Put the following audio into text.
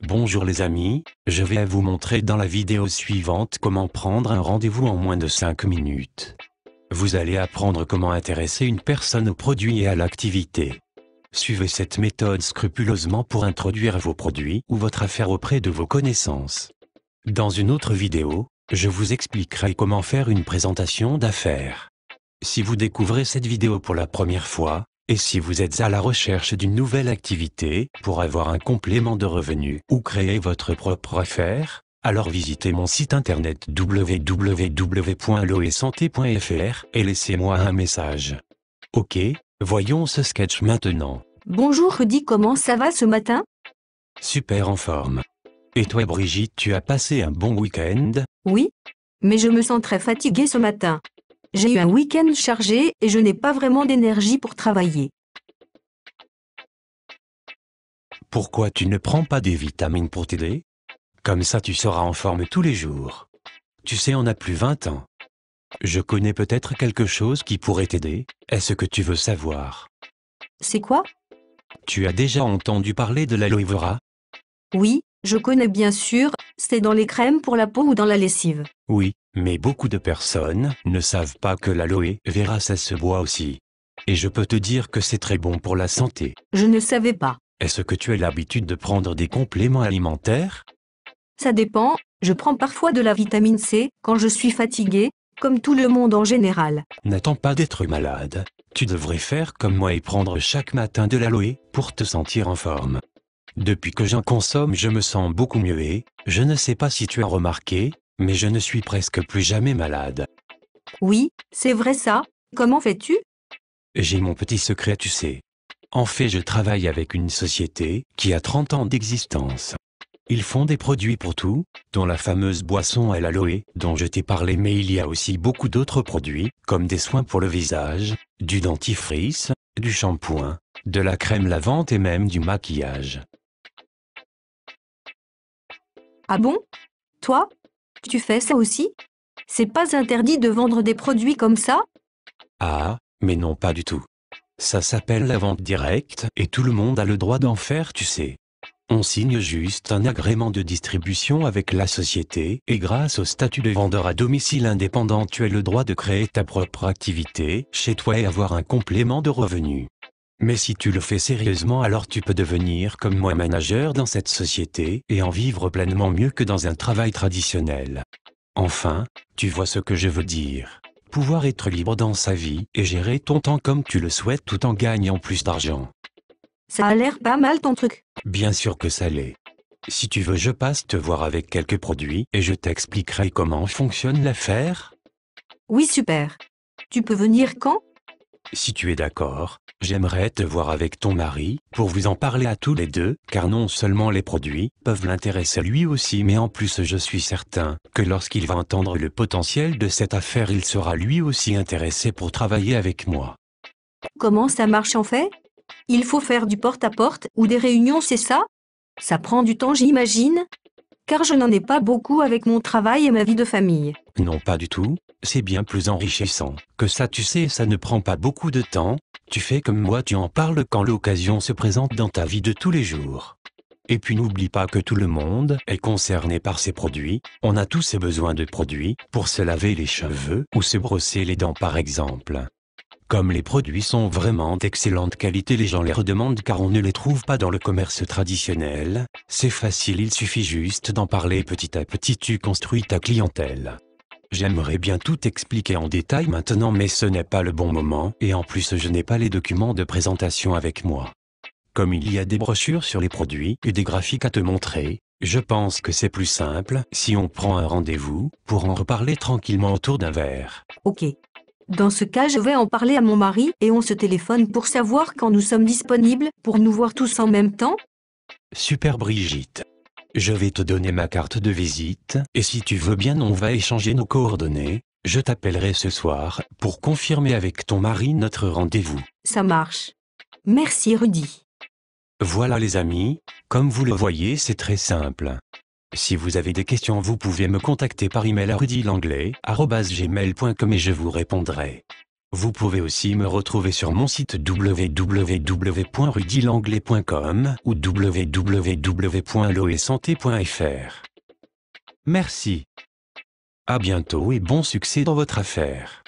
Bonjour les amis, je vais vous montrer dans la vidéo suivante comment prendre un rendez-vous en moins de 5 minutes. Vous allez apprendre comment intéresser une personne au produit et à l'activité. Suivez cette méthode scrupuleusement pour introduire vos produits ou votre affaire auprès de vos connaissances. Dans une autre vidéo, je vous expliquerai comment faire une présentation d'affaires. Si vous découvrez cette vidéo pour la première fois, et si vous êtes à la recherche d'une nouvelle activité pour avoir un complément de revenus ou créer votre propre affaire, alors visitez mon site internet www.loesanté.fr et laissez-moi un message. Ok, voyons ce sketch maintenant. Bonjour Rudy, comment ça va ce matin? Super en forme. Et toi Brigitte, tu as passé un bon week-end? Oui, mais je me sens très fatiguée ce matin. J'ai eu un week-end chargé et je n'ai pas vraiment d'énergie pour travailler. Pourquoi tu ne prends pas des vitamines pour t'aider? Comme ça tu seras en forme tous les jours. Tu sais, on a plus 20 ans. Je connais peut-être quelque chose qui pourrait t'aider, est-ce que tu veux savoir? C'est quoi? Tu as déjà entendu parler de l'aloe vera? Oui, je connais bien sûr, c'est dans les crèmes pour la peau ou dans la lessive. Oui, mais beaucoup de personnes ne savent pas que l'aloe vera ça se boit aussi. Et je peux te dire que c'est très bon pour la santé. Je ne savais pas. Est-ce que tu as l'habitude de prendre des compléments alimentaires? Ça dépend, je prends parfois de la vitamine C quand je suis fatiguée, comme tout le monde en général. N'attends pas d'être malade. Tu devrais faire comme moi et prendre chaque matin de l'aloe pour te sentir en forme. Depuis que j'en consomme, je me sens beaucoup mieux et, je ne sais pas si tu as remarqué, mais je ne suis presque plus jamais malade. Oui, c'est vrai ça. Comment fais-tu? J'ai mon petit secret, tu sais. En fait, je travaille avec une société qui a 30 ans d'existence. Ils font des produits pour tout, dont la fameuse boisson à l'aloe, dont je t'ai parlé, mais il y a aussi beaucoup d'autres produits, comme des soins pour le visage, du dentifrice, du shampoing, de la crème lavante et même du maquillage. Ah bon? Toi? Tu fais ça aussi? C'est pas interdit de vendre des produits comme ça? Ah, mais non, pas du tout. Ça s'appelle la vente directe et tout le monde a le droit d'en faire, tu sais. On signe juste un agrément de distribution avec la société et grâce au statut de vendeur à domicile indépendant, tu as le droit de créer ta propre activité chez toi et avoir un complément de revenus. Mais si tu le fais sérieusement, alors tu peux devenir comme moi manager dans cette société et en vivre pleinement mieux que dans un travail traditionnel. Enfin, tu vois ce que je veux dire. Pouvoir être libre dans sa vie et gérer ton temps comme tu le souhaites tout en gagnant plus d'argent. Ça a l'air pas mal ton truc. Bien sûr que ça l'est. Si tu veux, je passe te voir avec quelques produits et je t'expliquerai comment fonctionne l'affaire. Oui, super. Tu peux venir quand? Si tu es d'accord, j'aimerais te voir avec ton mari pour vous en parler à tous les deux, car non seulement les produits peuvent l'intéresser lui aussi, mais en plus je suis certain que lorsqu'il va entendre le potentiel de cette affaire, il sera lui aussi intéressé pour travailler avec moi. Comment ça marche en fait? Il faut faire du porte-à-porte ou des réunions, c'est ça? Ça prend du temps, j'imagine? Car je n'en ai pas beaucoup avec mon travail et ma vie de famille. Non, pas du tout, c'est bien plus enrichissant que ça, tu sais, ça ne prend pas beaucoup de temps, tu fais comme moi, tu en parles quand l'occasion se présente dans ta vie de tous les jours. Et puis n'oublie pas que tout le monde est concerné par ces produits, on a tous besoin de produits pour se laver les cheveux ou se brosser les dents par exemple. Comme les produits sont vraiment d'excellente qualité, les gens les redemandent car on ne les trouve pas dans le commerce traditionnel. C'est facile, il suffit juste d'en parler, petit à petit tu construis ta clientèle. J'aimerais bien tout expliquer en détail maintenant, mais ce n'est pas le bon moment et en plus je n'ai pas les documents de présentation avec moi. Comme il y a des brochures sur les produits et des graphiques à te montrer, je pense que c'est plus simple si on prend un rendez-vous pour en reparler tranquillement autour d'un verre. Ok. Dans ce cas, je vais en parler à mon mari et on se téléphone pour savoir quand nous sommes disponibles pour nous voir tous en même temps. Super Brigitte. Je vais te donner ma carte de visite et si tu veux bien, on va échanger nos coordonnées. Je t'appellerai ce soir pour confirmer avec ton mari notre rendez-vous. Ça marche. Merci Rudy. Voilà les amis, comme vous le voyez, c'est très simple. Si vous avez des questions, vous pouvez me contacter par email à rudylanglais@gmail.com et je vous répondrai. Vous pouvez aussi me retrouver sur mon site www.rudylanglais.com ou www.loesanté.fr. Merci. À bientôt et bon succès dans votre affaire.